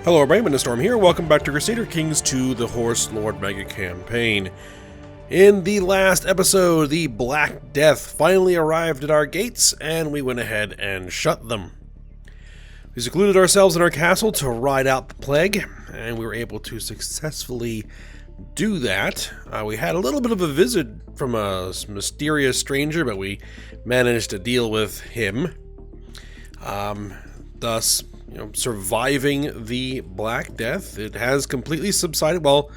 Hello, everybody, Storm here. Welcome back to Crusader Kings II, the Horse Lord Mega Campaign. In the last episode, the Black Death finally arrived at our gates, and we went ahead and shut them. We secluded ourselves in our castle to ride out the plague, and we were able to successfully do that. We had a little bit of a visit from a mysterious stranger, but we managed to deal with him. Thus, surviving the Black Death. It has completely subsided. Well,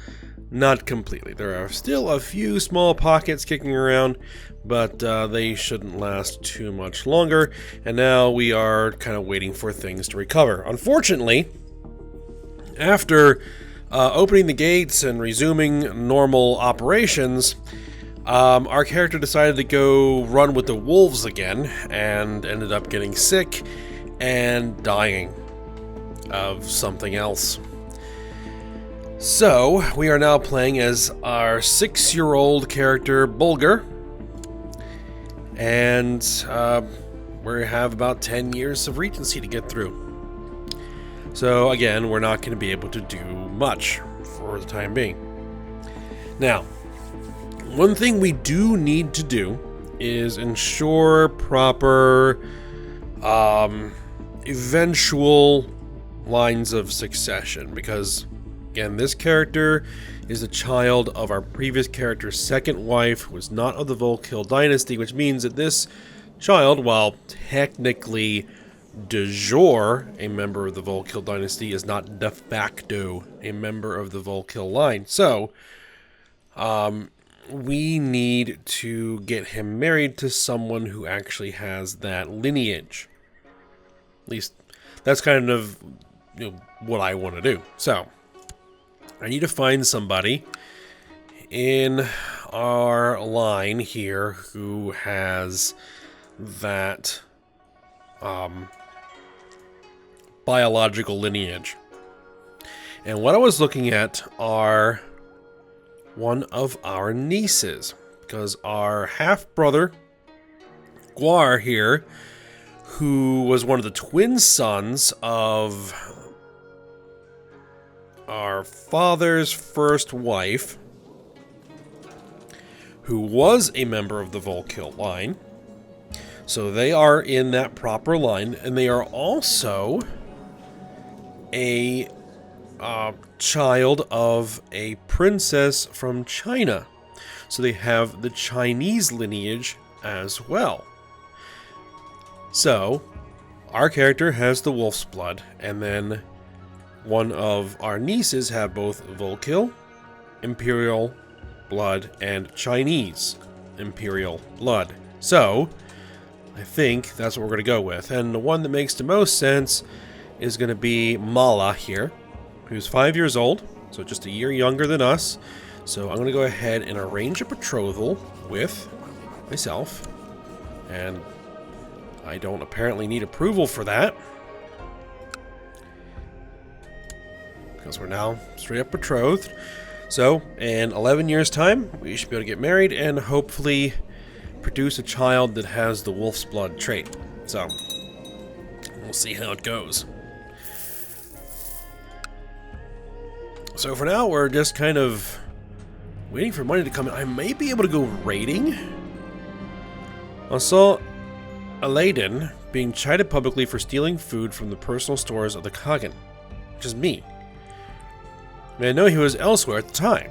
not completely. There are still a few small pockets kicking around, but they shouldn't last too much longer. And now we are kind of waiting for things to recover. Unfortunately, after opening the gates and resuming normal operations, our character decided to go run with the wolves again and ended up getting sick and dying of something else. So, we are now playing as our 6-year-old character, Bulgar, and we have about 10 years of Regency to get through. So, again, we're not going to be able to do much for the time being. Now, one thing we do need to do is ensure proper eventual lines of succession, because again, this character is a child of our previous character's second wife, who was not of the Volkill dynasty, which means that this child, while technically de jure a member of the Volkill dynasty, is not de facto a member of the Volkill line. So we need to get him married to someone who actually has that lineage. At least that's kind of what I want to do. So I need to find somebody in our line here who has that biological lineage. And what I was looking at are one of our nieces, because our half-brother Guar here, who was one of the twin sons of our father's first wife, who was a member of the Volkill line. So they are in that proper line, and they are also a child of a princess from China. So they have the Chinese lineage as well. So, our character has the wolf's blood, and then one of our nieces have both Volkill, Imperial blood, and Chinese Imperial blood. So, I think that's what we're going to go with. And the one that makes the most sense is going to be Mala here, who's 5 years old, so just a year younger than us. So I'm going to go ahead and arrange a betrothal with myself, and I don't apparently need approval for that, because we're now straight up betrothed. So, in 11 years' time, we should be able to get married and hopefully produce a child that has the wolf's blood trait. So, we'll see how it goes. So for now, we're just kind of waiting for money to come in. I may be able to go raiding. I saw Aladdin being chided publicly for stealing food from the personal stores of the Khagan, which is me. I know he was elsewhere at the time.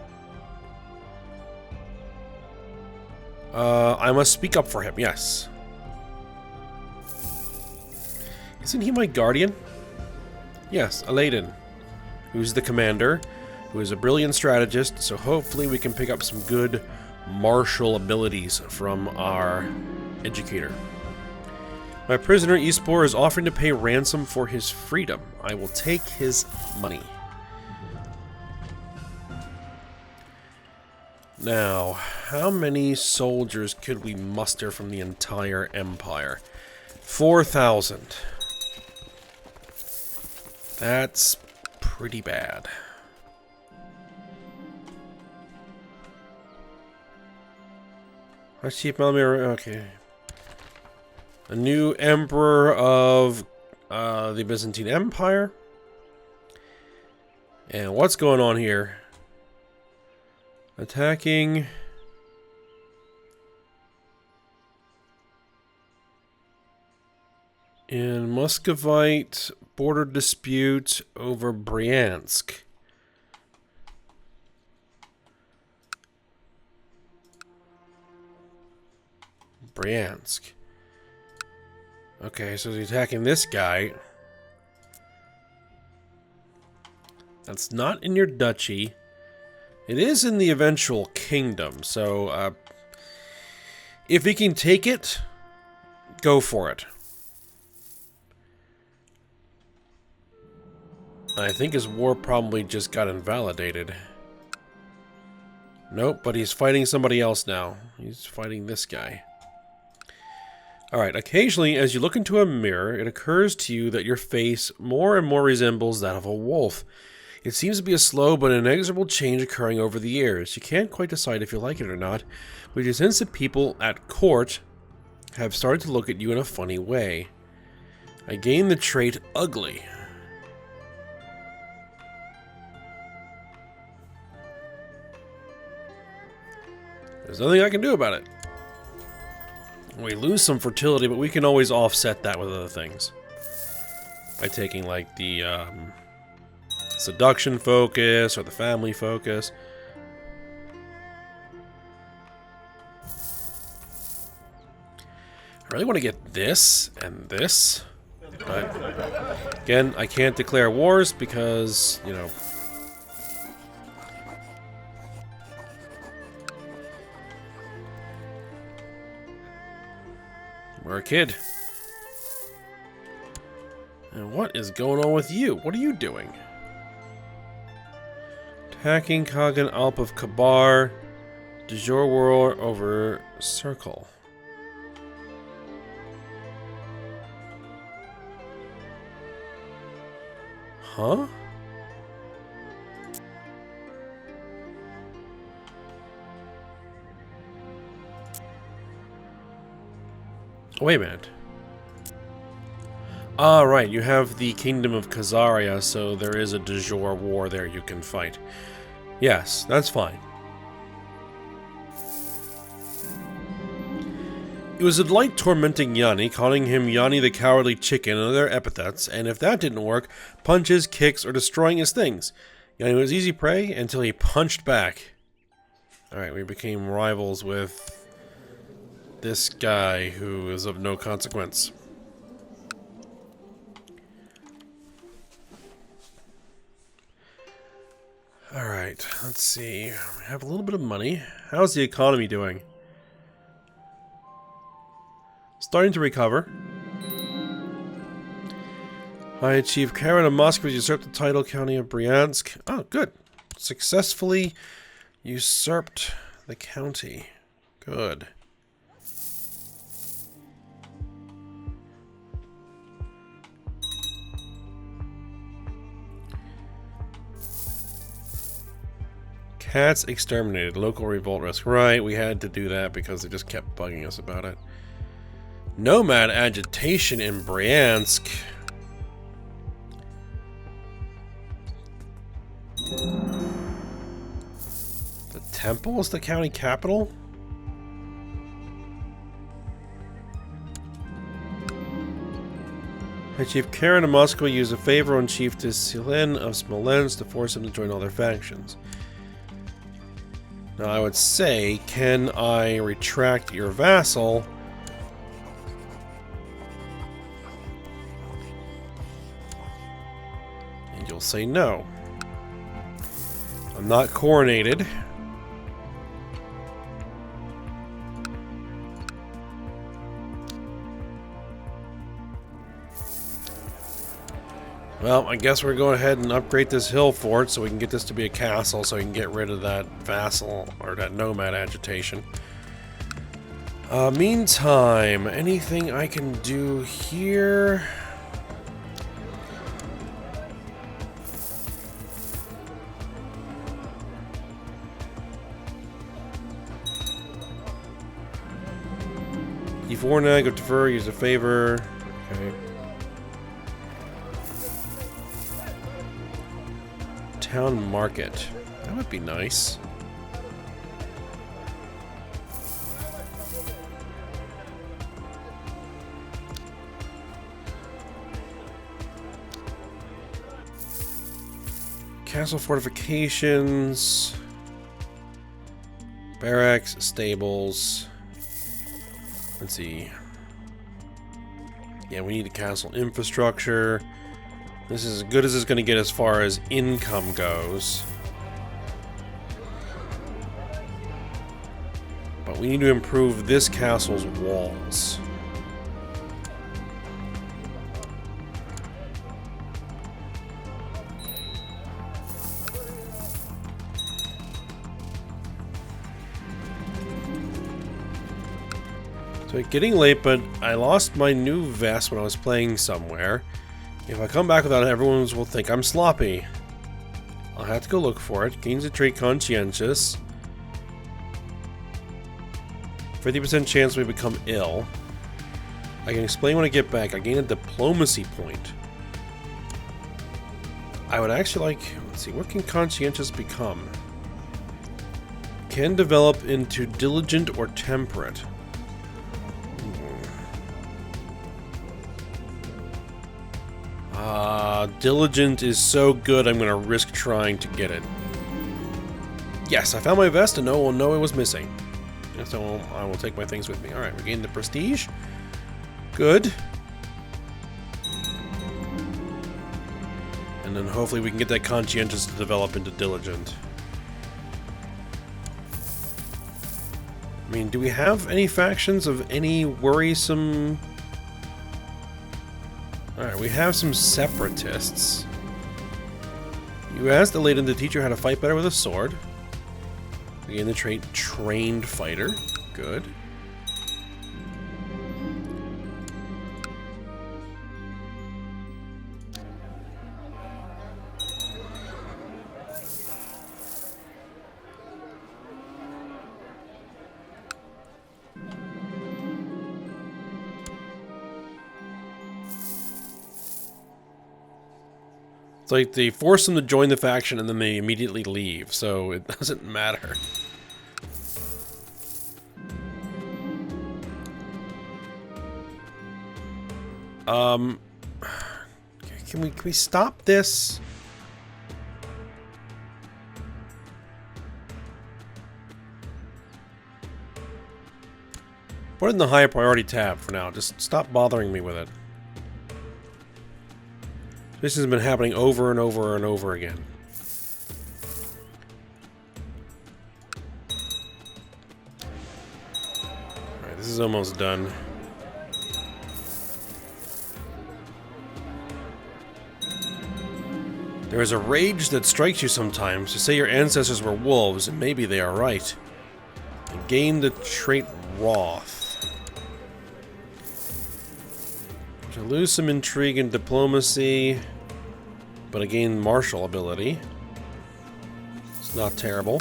I must speak up for him, yes. Isn't he my guardian? Yes, Aladdin, who's the commander, who is a brilliant strategist, so hopefully we can pick up some good martial abilities from our educator. My prisoner Espor is offering to pay ransom for his freedom. I will take his money. Now, how many soldiers could we muster from the entire empire? 4,000. That's pretty bad. Let's keep on mirror. Okay. A new emperor of the Byzantine Empire. And what's going on here? Attacking. In Muscovite border dispute over Bryansk. Bryansk. Okay, so he's attacking this guy. That's not in your duchy. It is in the eventual kingdom, so if he can take it, go for it. I think his war probably just got invalidated. Nope, but he's fighting somebody else now. He's fighting this guy. Alright, occasionally as you look into a mirror, it occurs to you that your face more and more resembles that of a wolf. It seems to be a slow but inexorable change occurring over the years. You can't quite decide if you like it or not, but you sense that people at court have started to look at you in a funny way. I gained the trait ugly. There's nothing I can do about it. We lose some fertility, but we can always offset that with other things. By taking, like, the seduction focus or the family focus. I really want to get this and this. But, again, I can't declare wars because, you know... We're a kid. And what is going on with you? What are you doing? Attacking Kagan Alp of Kabar. De jure war over Circle. Huh? Wait a minute. Ah, right, you have the Kingdom of Khazaria, so there is a de jure war there you can fight. Yes, that's fine. It was a delight tormenting Yanni, calling him Yanni the Cowardly Chicken and other epithets, and if that didn't work, punches, kicks, or destroying his things. Yanni was easy prey until he punched back. Alright, we became rivals with this guy who is of no consequence. Alright, let's see. We have a little bit of money. How's the economy doing? Starting to recover. I achieved Karen of Moscow usurped the title county of Bryansk. Oh, good. Successfully usurped the county. Good. Cats exterminated. Local revolt risk. Right, we had to do that because they just kept bugging us about it. Nomad agitation in Bryansk. The temple is the county capital? High Chief Karen of Moscow used a favor on Chief Silen of Smolensk to force him to join all their factions. Now I would say, can I retract your vassal? And you'll say no. I'm not coronated. Well, I guess we're going ahead and upgrade this hill fort so we can get this to be a castle so we can get rid of that vassal or that nomad agitation. Meantime, anything I can do here? E4 of defer, use a favor. Okay. town market. That would be nice. Castle fortifications, barracks, stables. Let's see. Yeah, we need a castle infrastructure. This is as good as it's going to get as far as income goes. But we need to improve this castle's walls. So it's getting late, but I lost my new vest when I was playing somewhere. If I come back without it, everyone will think I'm sloppy. I'll have to go look for it. Gains a trait conscientious. 50% chance we become ill. I can explain when I get back. I gain a diplomacy point. I would actually like... Let's see, what can conscientious become? Can develop into diligent or temperate. Diligent is so good, I'm going to risk trying to get it. Yes, I found my vest and no one will know it was missing. So I will take my things with me. Alright, we gained the prestige. Good. And then hopefully we can get that conscientious to develop into diligent. I mean, do we have any factions of any worrisome... Alright, we have some separatists. You asked Eladen to teach you how to fight better with a sword. We gain the trait Trained Fighter. Good. It's like they force them to join the faction and then they immediately leave, so it doesn't matter. Can we stop this? Put it in the high priority tab for now. Just stop bothering me with it. This has been happening over and over and over again. Alright, this is almost done. There is a rage that strikes you sometimes to say your ancestors were wolves, and maybe they are right. And gain the trait Wrath. To lose some intrigue and diplomacy, but I gain martial ability. It's not terrible.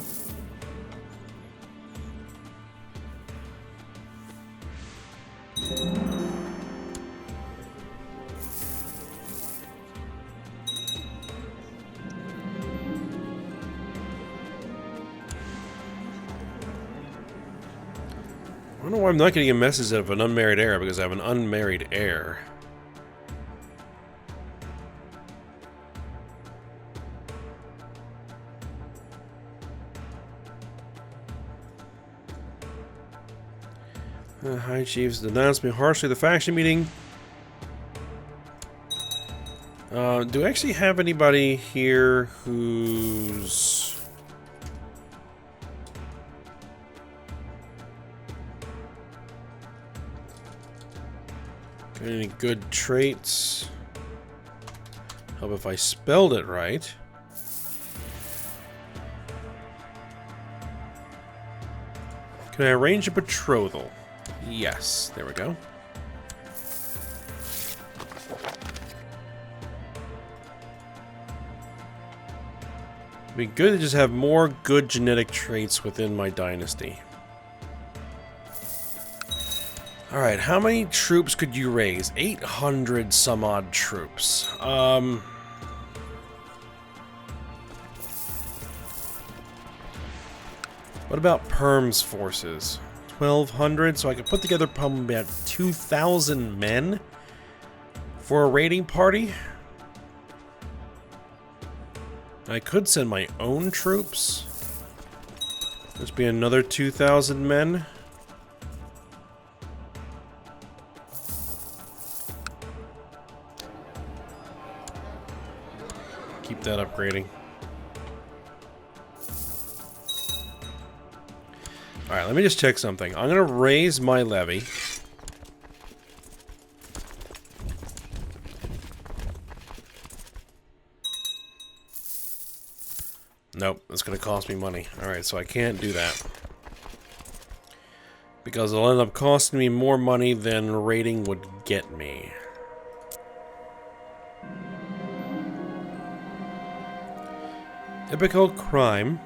I don't know why I'm not getting a message of an unmarried heir, because I have an unmarried heir. High Chiefs denounced me harshly at the faction meeting. Do I actually have anybody here who's... got any good traits? Help if I spelled it right. Can I arrange a betrothal? Yes, there we go. It'd be good to just have more good genetic traits within my dynasty. Alright, how many troops could you raise? 800 some odd troops. What about Perm's forces? 1,200, so I could put together probably about 2,000 men for a raiding party. I could send my own troops. This would be another 2,000 men. Keep that upgrading. Alright, let me just check something. I'm going to raise my levy. Nope, that's going to cost me money. Alright, so I can't do that. Because it'll end up costing me more money than raiding would get me. Typical crime.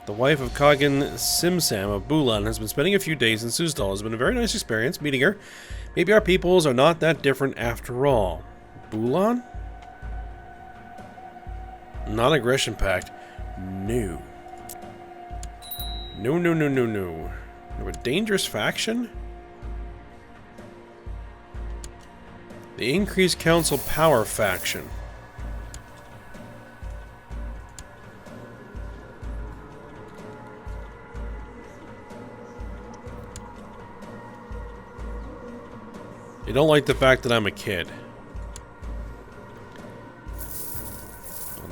The wife of Kagan Simsam of Bulan has been spending a few days in Suzdal. It's been a very nice experience meeting her. Maybe our peoples are not that different after all. Bulan? Non-aggression pact. No. No, no, no, no, no. They're a dangerous faction? The increased council power faction. They don't like the fact that I'm a kid.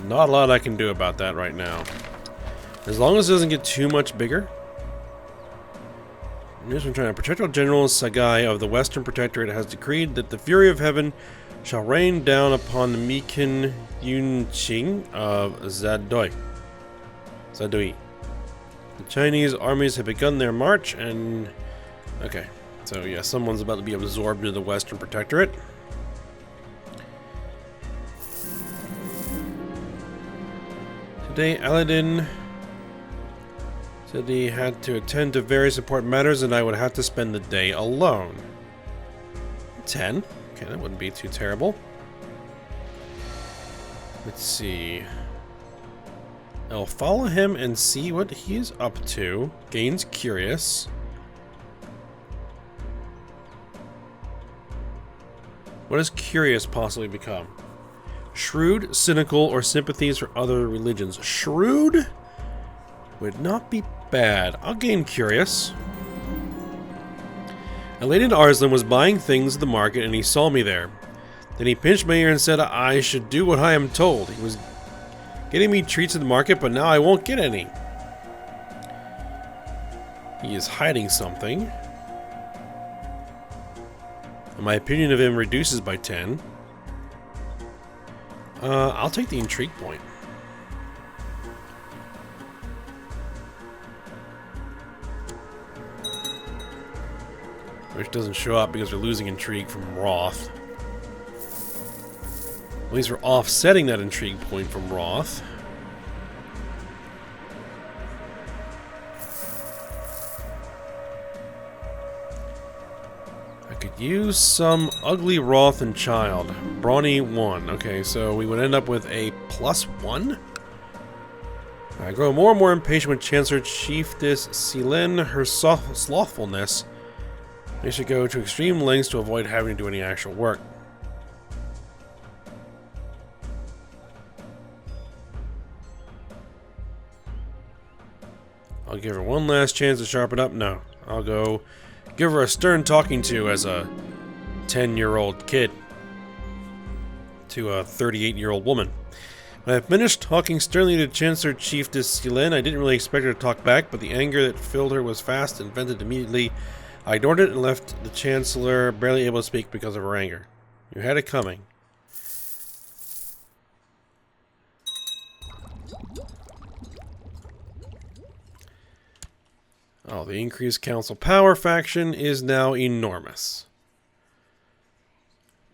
Not a lot I can do about that right now. As long as it doesn't get too much bigger. Here's what I'm trying to. Protector General Sagai of the Western Protectorate has decreed that the fury of heaven shall rain down upon the Mikan Yunqing of Zadoi. The Chinese armies have begun their march and... Okay. So yeah, someone's about to be absorbed into the Western Protectorate. Today, Aladdin said he had to attend to various important matters and I would have to spend the day alone. 10. Okay, that wouldn't be too terrible. Let's see. I'll follow him and see what he's up to. Gains curious. What does curious possibly become? Shrewd, cynical, or sympathies for other religions. Shrewd would not be bad. I'll gain curious. A lady in Arslan was buying things at the market and he saw me there. Then he pinched my ear and said I should do what I am told. He was getting me treats at the market, but now I won't get any. He is hiding something. My opinion of him reduces by 10. I'll take the intrigue point. Which doesn't show up because we're losing intrigue from Roth. At least we're offsetting that intrigue point from Roth. Use some ugly Roth and child. Brawny 1. Okay, so we would end up with a +1. I grow more and more impatient with Chancellor Chieftess Silin. Her slothfulness makes her go to extreme lengths to avoid having to do any actual work. I'll give her one last chance to sharpen up. No, I'll go give her a stern talking to as a 10-year-old kid to a 38-year-old woman. When I finished talking sternly to Chancellor Chieftess Silin, I didn't really expect her to talk back, but the anger that filled her was fast and vented immediately. I ignored it and left the Chancellor barely able to speak because of her anger. You had it coming. Oh, the increased council power faction is now enormous.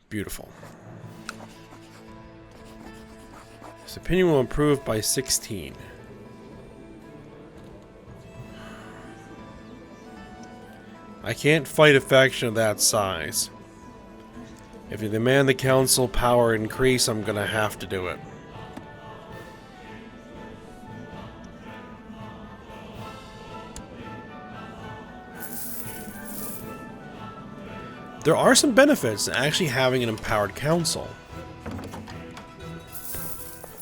Beautiful. His opinion will improve by 16. I can't fight a faction of that size. If you demand the council power increase, I'm gonna have to do it. there are some benefits to actually having an empowered council. I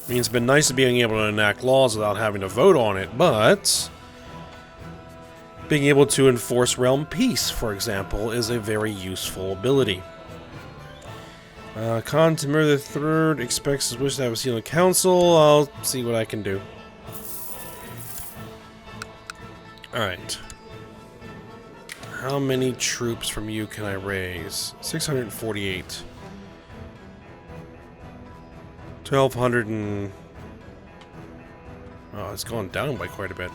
mean, it's been nice to being able to enact laws without having to vote on it, but being able to enforce realm peace, for example, is a very useful ability. Khan Timur III expects his wish to have a seat on the council. I'll see what I can do. Alright. How many troops from you can I raise? 648. 1,200 and... Oh, it's gone down by quite a bit.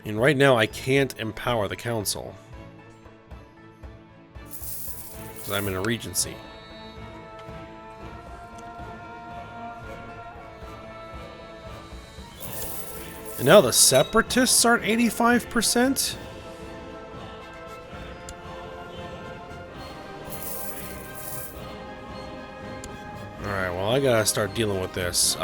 And right now I can't empower the council, because I'm in a regency. And now the separatists are at 85%? Alright, well I gotta start dealing with this.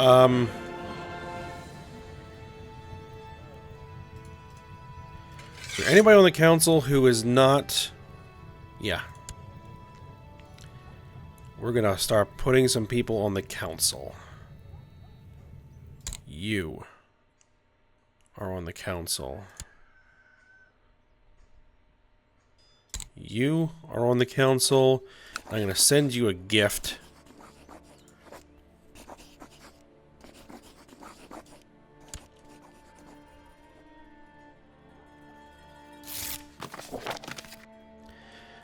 Is there anybody on the council who is not... Yeah. We're gonna start putting some people on the council. You are on the council. You are on the council. I'm gonna send you a gift.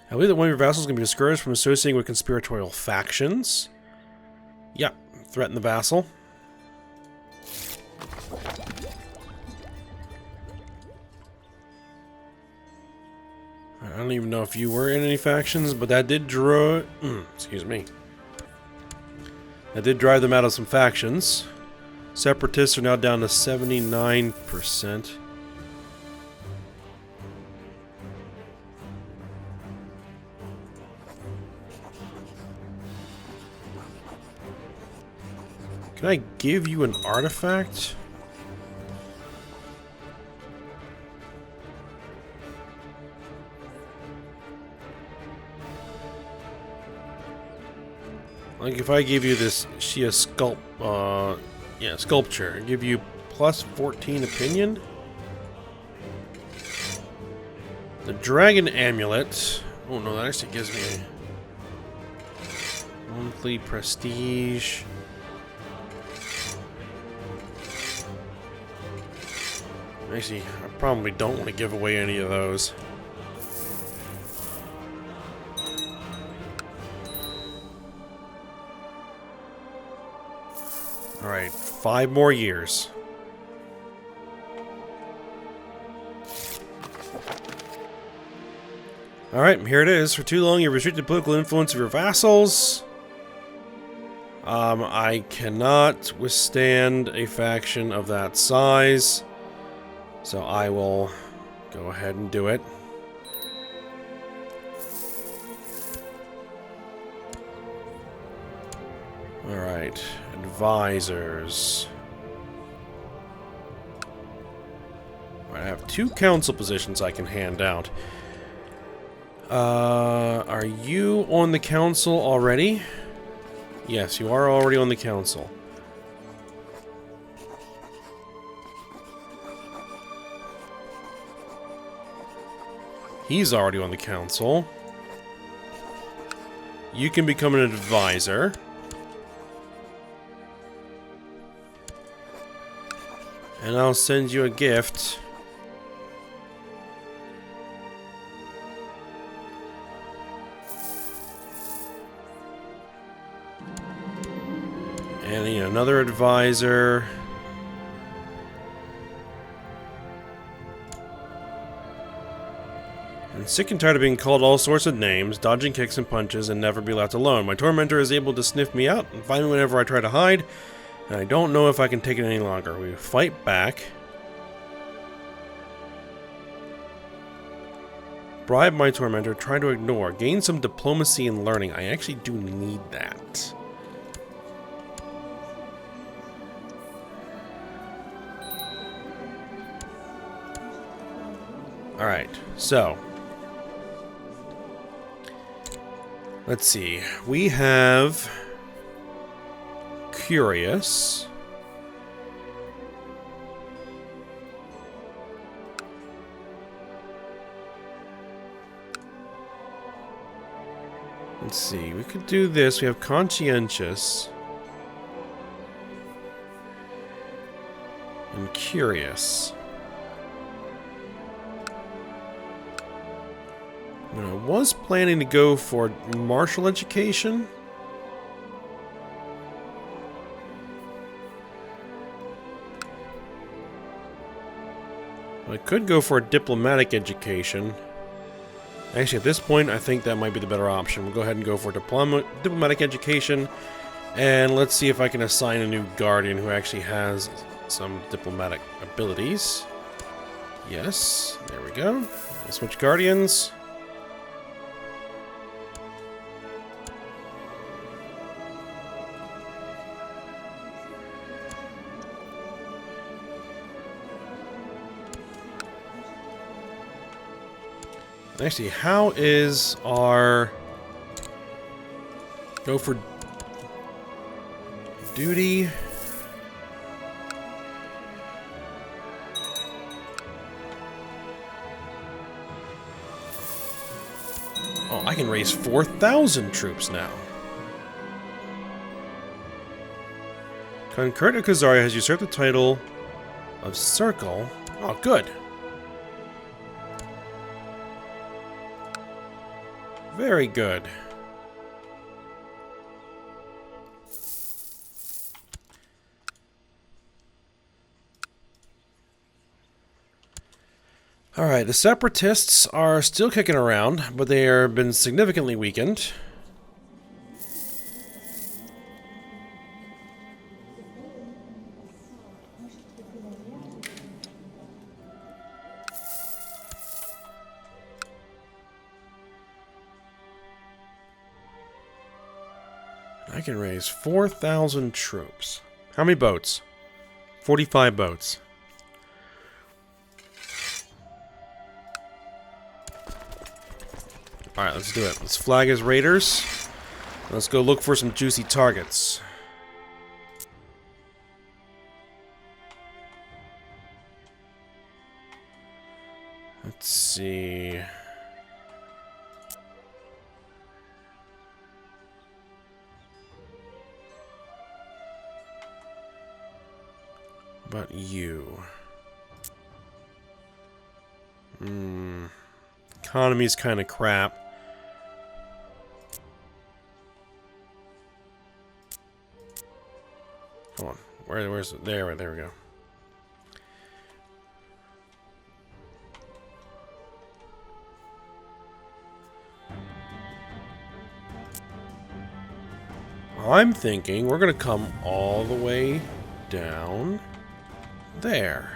I believe that one of your vassals can be discouraged from associating with conspiratorial factions. Yeah, threaten the vassal. I don't even know if you were in any factions, but that did draw... excuse me. That did drive them out of some factions. Separatists are now down to 79%. Can I give you an artifact? Like if I give you this Shia sculpture, give you plus 14 opinion. The dragon amulet. Oh no, that actually gives me monthly prestige. Actually, I probably don't want to give away any of those. Alright, 5 more years. Alright, here it is. For too long, you've restricted political influence of your vassals. I cannot withstand a faction of that size. So I will go ahead and do it. Alright, advisors. I have 2 council positions I can hand out. Are you on the council already? Yes, you are already on the council. He's already on the council. You can become an advisor. And I'll send you a gift. And you know, another advisor. I'm sick and tired of being called all sorts of names, dodging kicks and punches, and never be left alone. My tormentor is able to sniff me out and find me whenever I try to hide, and I don't know if I can take it any longer. We fight back. Bribe my tormentor, try to ignore. Gain some diplomacy and learning. I actually do need that. Alright, so let's see. We have Curious. Let's see. We could do this. We have Conscientious and Curious. I was planning to go for martial education. I could go for a diplomatic education. Actually, at this point, I think that might be the better option. We'll go ahead and go for diplomatic education. And let's see if I can assign a new guardian who actually has some diplomatic abilities. Yes, there we go. We'll switch guardians. Actually, how is our... Go for duty. Oh, I can raise 4,000 troops now. Concurrent Kazaria has usurped the title of Circle. Oh, good. Very good. Alright, the Separatists are still kicking around, but they have been significantly weakened. I can raise 4,000 troops. How many boats? 45 boats. Alright, let's do it. Let's flag as raiders. Let's go look for some juicy targets. Let's see... About you. Economy's kind of crap. Come on. Where's it? There we go. I'm thinking we're gonna come all the way down there.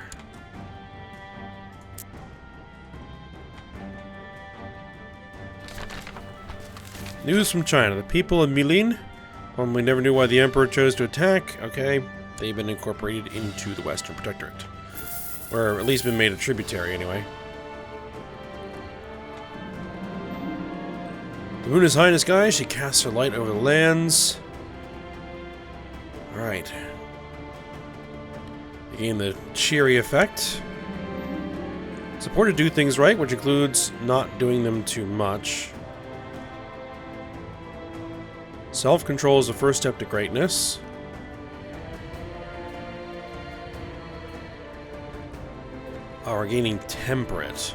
News from China. The people of Milin probably never knew why the Emperor chose to attack. Okay, they've been incorporated into the Western Protectorate. Or at least been made a tributary, anyway. The moon is high in the sky. She casts her light over the lands. Alright. Gain the cheery effect. Support to do things right, which includes not doing them too much. Self-control is the first step to greatness. Oh, we're gaining temperate.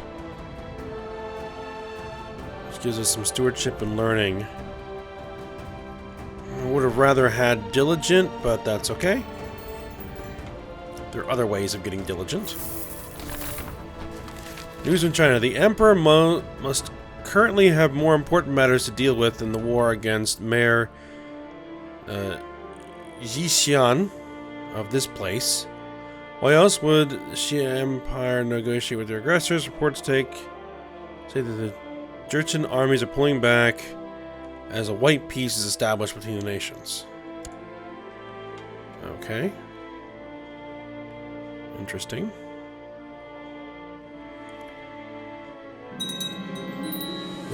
Which gives us some stewardship and learning. I would have rather had diligent, but that's okay. There are other ways of getting diligent. News from China. The Emperor must currently have more important matters to deal with than the war against Mayor Yixian of this place. Why else would Xi Empire negotiate with their aggressors? Reports say that the Jurchen armies are pulling back as a white peace is established between the nations. Okay.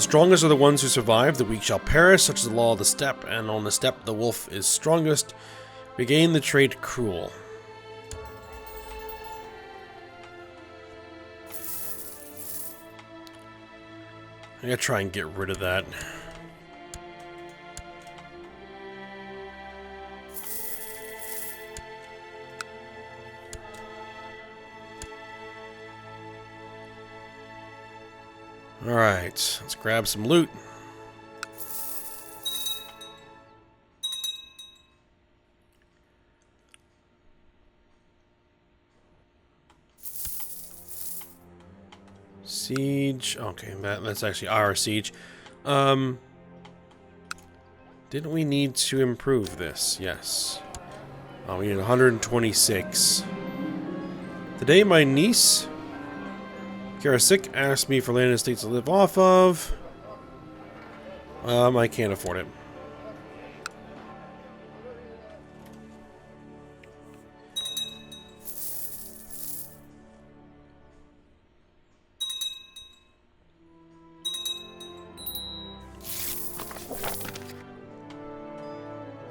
The strongest are the ones who survive, the weak shall perish, such is the law of the steppe, and on the steppe the wolf is strongest. We gain the trait cruel. I gotta try and get rid of that. Alright, let's grab some loot. Siege. Okay, that's actually our siege. Didn't we need to improve this? Yes. Oh, we need 126. Today, my niece, Karasik, asked me for land estates to live off of. I can't afford it.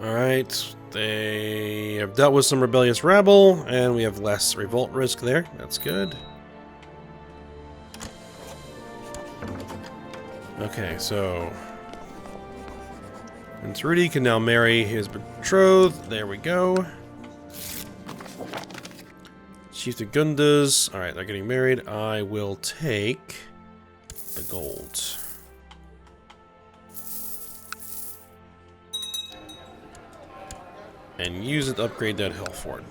Alright, they have dealt with some rebellious rabble, and we have less revolt risk there. That's good. Okay, so Prince Rudy can now marry his betrothed. There we go. Chief the Gundas. Alright, they're getting married. I will take the gold. And use it to upgrade that hill fort.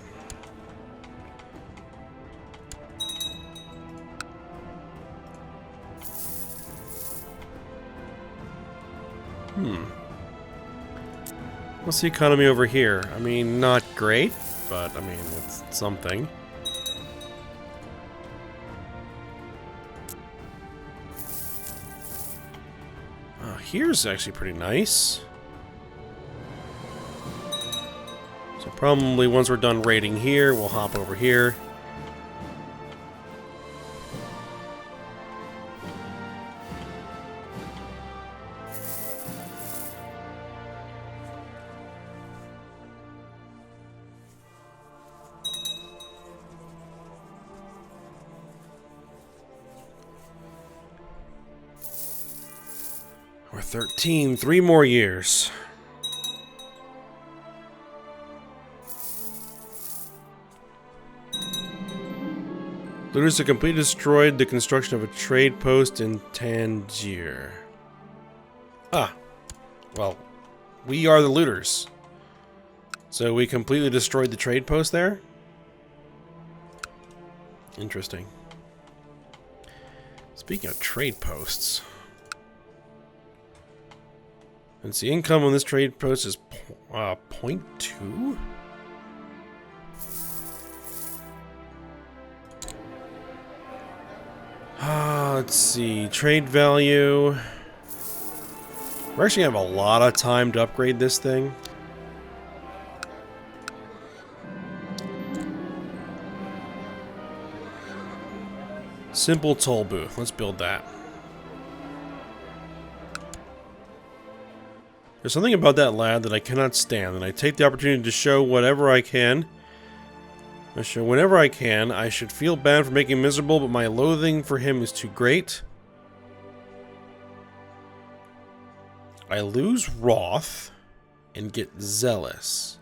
What's the economy over here? I mean, not great, but I mean, it's something. Here's actually pretty nice. So probably once we're done raiding here, we'll hop over here. We're 13, 3 more years. Looters have completely destroyed the construction of a trade post in Tangier. Ah, well, we are the looters. So we completely destroyed the trade post there? Interesting. Speaking of trade posts, and the income on this trade post is 0.2? Let's see, trade value. We're actually gonna have a lot of time to upgrade this thing. Simple toll booth, let's build that. There's something about that lad that I cannot stand, and I take the opportunity to show whatever I can. I show whenever I can. I should feel bad for making him miserable, but my loathing for him is too great. I lose wrath and get zealous.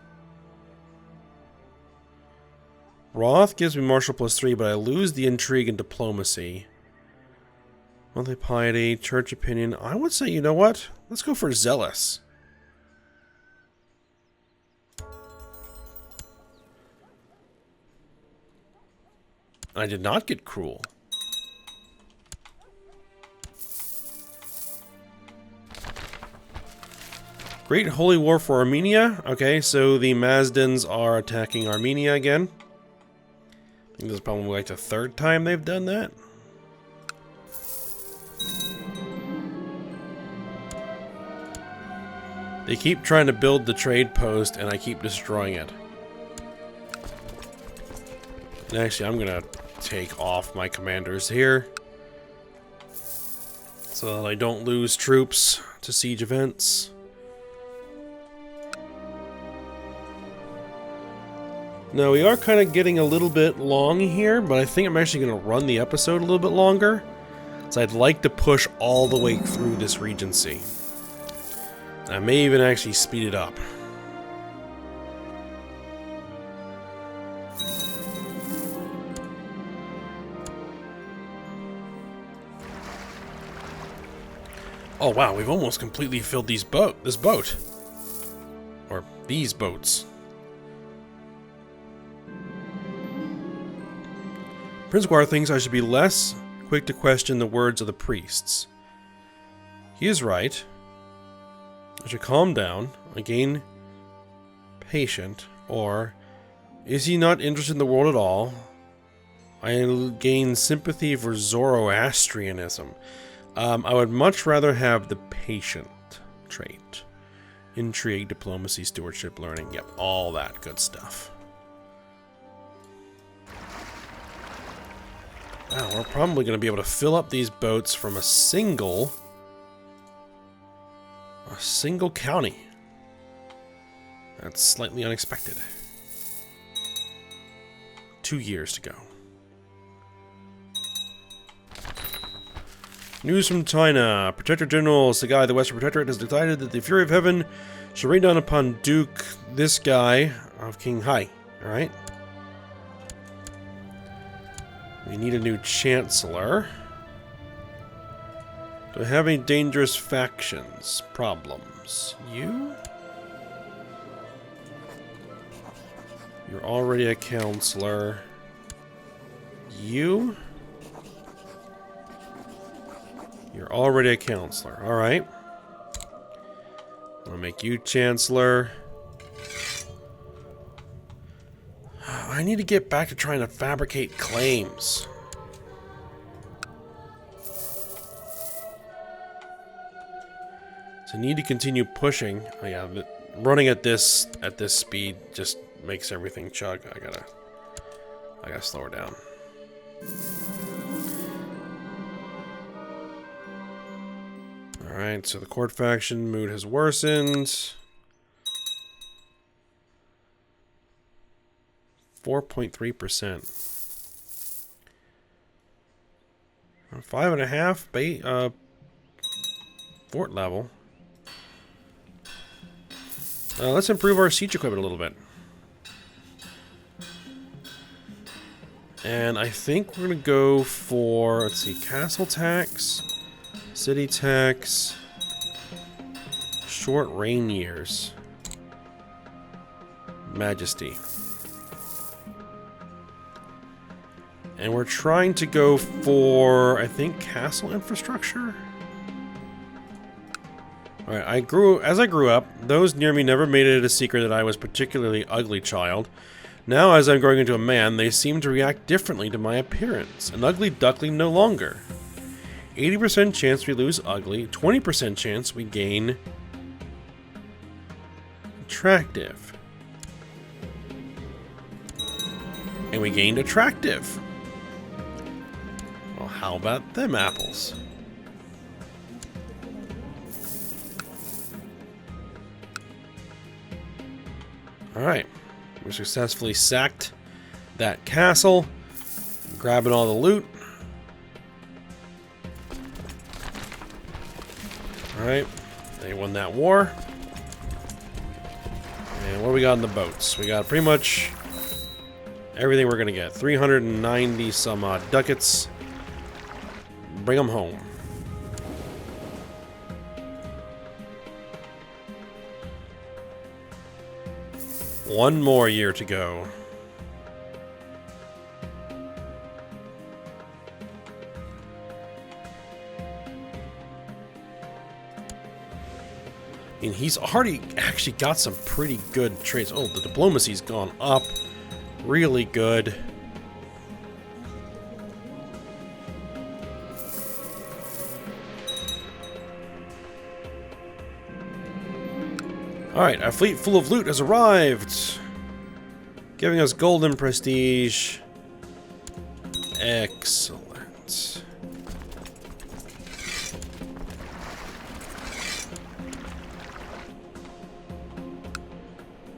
Wrath gives me martial +3, but I lose the intrigue and diplomacy. Monthly piety, church opinion. I would say, you know what? Let's go for zealous. I did not get cruel. Great Holy War for Armenia. Okay, so the Mazdans are attacking Armenia again. I think this is probably like the 3rd time they've done that. They keep trying to build the trade post, and I keep destroying it. And actually, I'm gonna take off my commanders here. so that I don't lose troops to siege events. Now, we are kind of getting a little bit long here, but I think I'm actually going to run the episode a little bit longer. So I'd like to push all the way through this regency. I may even actually speed it up. Oh wow, we've almost completely filled this boat. Or these boats. Prince Guar thinks I should be less quick to question the words of the priests. He is right. I should calm down, again patient, or is he not interested in the world at all? I gain sympathy for Zoroastrianism. I would much rather have the patient trait. Intrigue, diplomacy, stewardship, learning, yep, all that good stuff. Wow, we're probably going to be able to fill up these boats from a single county. That's slightly unexpected. 2 years to go. News from China. Protector General Sagai, the Western Protectorate, has decided that the Fury of Heaven shall rain down upon Duke, this guy, of King Hai. Alright. We need a new Chancellor. Do I have any dangerous factions? Problems? You? You're already a counselor. You? You're already a counselor. Alright. I'm gonna make you Chancellor. I need to get back to trying to fabricate claims. So I need to continue pushing. Oh yeah, running at this speed just makes everything chug. I gotta slow her down. Alright, so the court faction mood has worsened. 4.3%. 5.5 fort level. Let's improve our siege equipment a little bit. And I think we're going to go for, let's see, castle tax, city tax, short reign years, majesty. And we're trying to go for, I think, castle infrastructure. Alright, as I grew up, those near me never made it a secret that I was a particularly ugly child. Now, as I'm growing into a man, they seem to react differently to my appearance. An ugly duckling no longer. 80% chance we lose ugly, 20% chance we gain attractive. And we gained attractive. Well, how about them apples? Alright, we successfully sacked that castle, grabbing all the loot. Alright, they won that war. And what do we got in the boats? We got pretty much everything we're gonna get. 390 some odd ducats. Bring them home. One more year to go. And he's already actually got some pretty good traits. Oh, the diplomacy's gone up. Really good. Alright, our fleet full of loot has arrived. Giving us golden prestige. Excellent.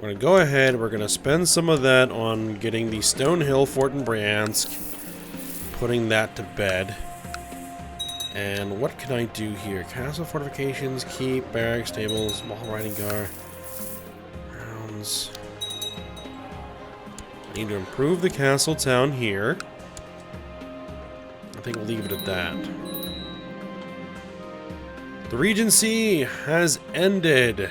We're going to go ahead, we're going to spend some of that on getting the Stonehill Fort in Bryansk, putting that to bed. And what can I do here? Castle fortifications, keep, barracks, stables, small riding guard, rounds. I need to improve the castle town here. I think we'll leave it at that. The Regency has ended.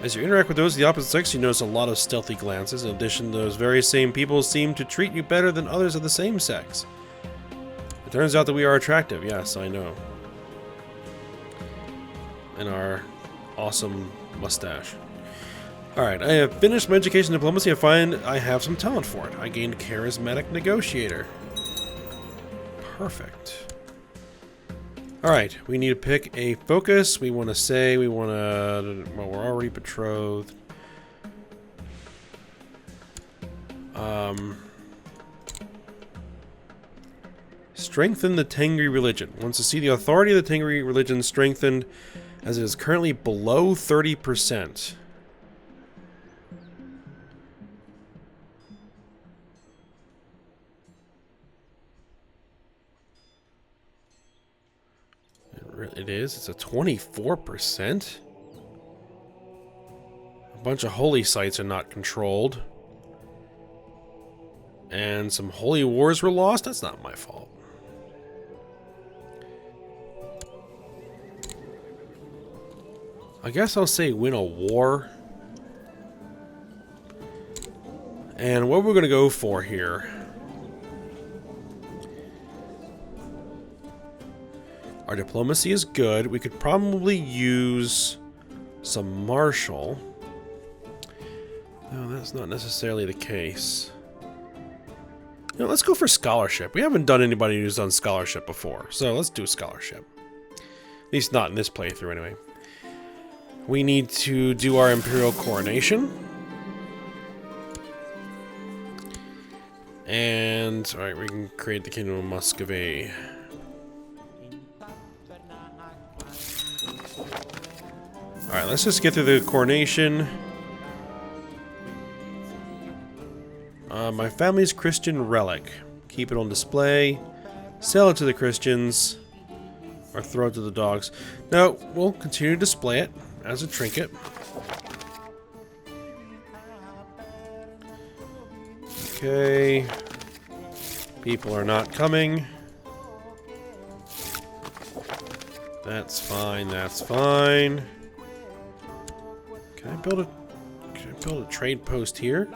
As you interact with those of the opposite sex, you notice a lot of stealthy glances. In addition, those very same people seem to treat you better than others of the same sex. It turns out that we are attractive. Yes, I know. And our awesome mustache. Alright, I have finished my education in diplomacy. I find I have some talent for it. I gained charismatic negotiator. Perfect. Alright, we need to pick a focus. We want to say, we want to... Well, we're already betrothed. Strengthen the Tengri religion. Wants to see the authority of the Tengri religion strengthened, as it is currently below 30%. It is. It's a 24%. A bunch of holy sites are not controlled. And some holy wars were lost. That's not my fault. I guess I'll say win a war. And what we're going to go for here... Our diplomacy is good. We could probably use some martial. No, that's not necessarily the case. You know, let's go for scholarship. We haven't done anybody who's done scholarship before, so let's do scholarship. At least not in this playthrough, anyway. We need to do our Imperial coronation. And, alright, we can create the Kingdom of Muscovy. Alright, let's just get through the coronation. My family's Christian relic. Keep it on display. Sell it to the Christians. Or throw it to the dogs. No, we'll continue to display it as a trinket. Okay. People are not coming. That's fine, that's fine. Can I build a trade post here?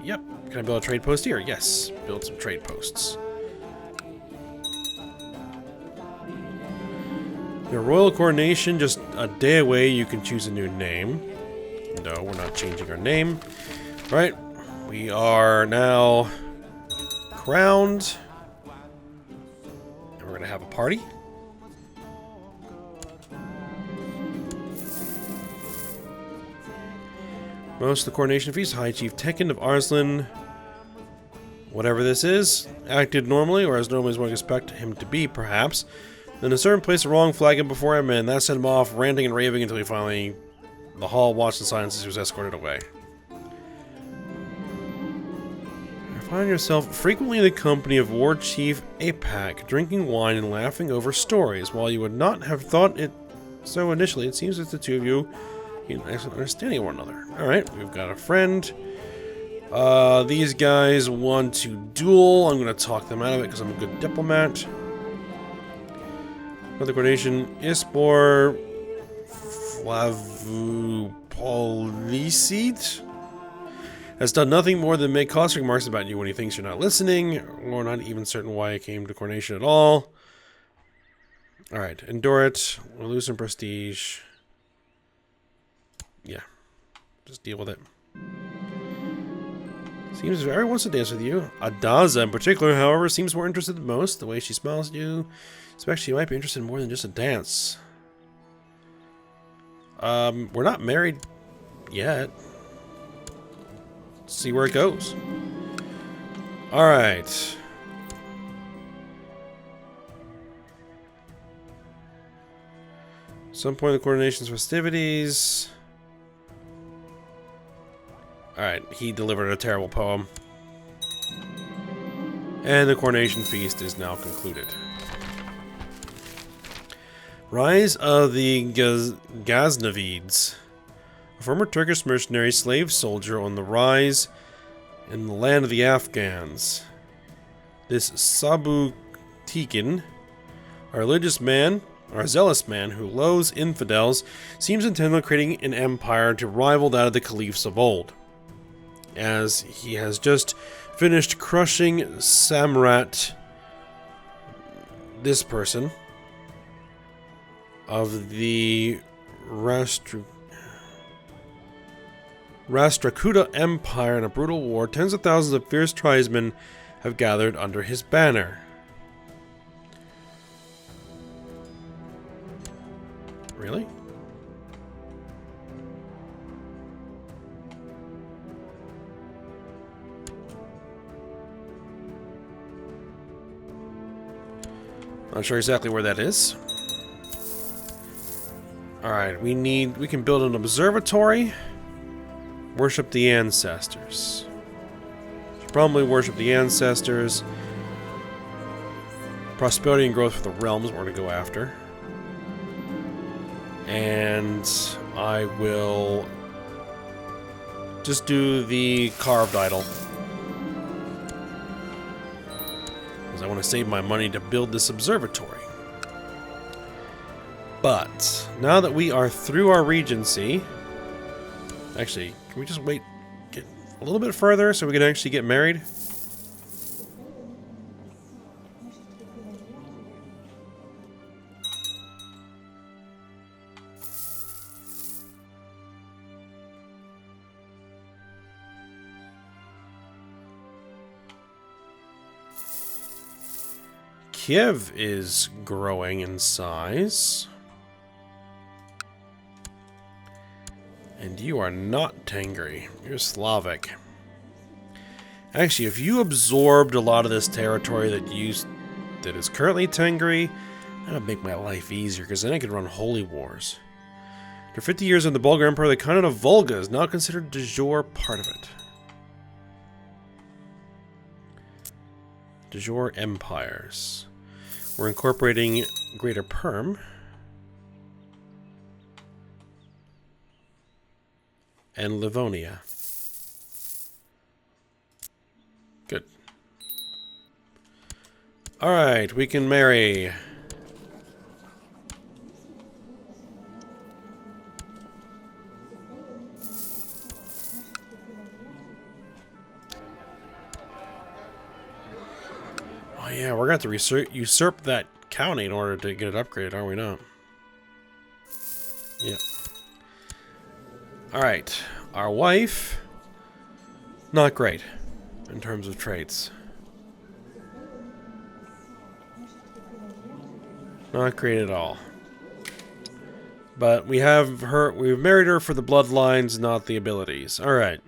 Yep. Can I build a trade post here? Yes. Build some trade posts. Your royal coronation, just a day away, you can choose a new name. No, we're not changing our name. Alright. We are now crowned. And we're going to have a party. Most of the coronation feast, High Chief Tekken of Arslan, whatever this is, acted normally, or as normally as one would expect him to be, perhaps. Then a servant placed a wrong flag in before him, and that sent him off, ranting and raving until he finally... The hall watched in silence as he was escorted away. You find yourself frequently in the company of War Chief Apak, drinking wine and laughing over stories. While you would not have thought it so initially, it seems that the two of you... You actually understanding one another. Alright, we've got a friend. These guys want to duel. I'm going to talk them out of it because I'm a good diplomat. Another coronation, Ispor Flavupolicid has done nothing more than make caustic remarks about you when he thinks you're not listening, or not even certain why it came to coronation at all. Alright, endure it. We'll lose some prestige. Yeah, just deal with it. Seems everyone wants to dance with you. Adaza in particular, however, seems more interested than most. The way she smiles at you, expect she might be interested in more than just a dance. We're not married yet. Let's see where it goes. Alright. Some point in the coronation's festivities. Alright, he delivered a terrible poem. And the coronation feast is now concluded. Rise of the Ghaznavids. A former Turkish mercenary slave soldier on the rise in the land of the Afghans. This Sabu Tikin, a religious man, or a zealous man who loathes infidels, seems intent on creating an empire to rival that of the caliphs of old, as he has just finished crushing Samrat, this person, of the Rashtrakuta Empire in a brutal war. Tens of thousands of fierce tribesmen have gathered under his banner. Really? Not sure exactly where that is. Alright, we can build an observatory. Worship the ancestors. Should probably worship the ancestors. Prosperity and growth for the realms we're going to go after. And I will just do the carved idol, because I want to save my money to build this observatory. But now that we are through our regency, actually, can we just wait, get a little bit further so we can actually get married? Kiev is growing in size. And you are not Tengri. You're Slavic. Actually, if you absorbed a lot of this territory that is currently Tengri, that would make my life easier, because then I could run holy wars. After 50 years in the Bulgar Empire, the Khanate of Volga is now considered de jure part of it. De jure empires. We're incorporating Greater Perm. And Livonia. Good. Alright, we can marry. Oh yeah, we're going to have to usurp that county in order to get it upgraded, are we not? Yep. Alright, our wife, not great in terms of traits. Not great at all. But we've married her for the bloodlines, not the abilities. Alright.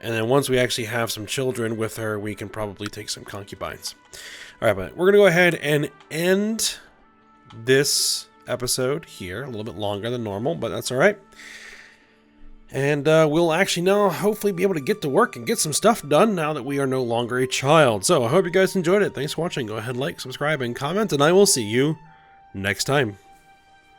And then once we actually have some children with her, we can probably take some concubines. Alright, but we're going to go ahead and end this episode here. A little bit longer than normal, but that's alright. And we'll actually now hopefully be able to get to work and get some stuff done now that we are no longer a child. So I hope you guys enjoyed it. Thanks for watching. Go ahead, like, subscribe, and comment, and I will see you next time.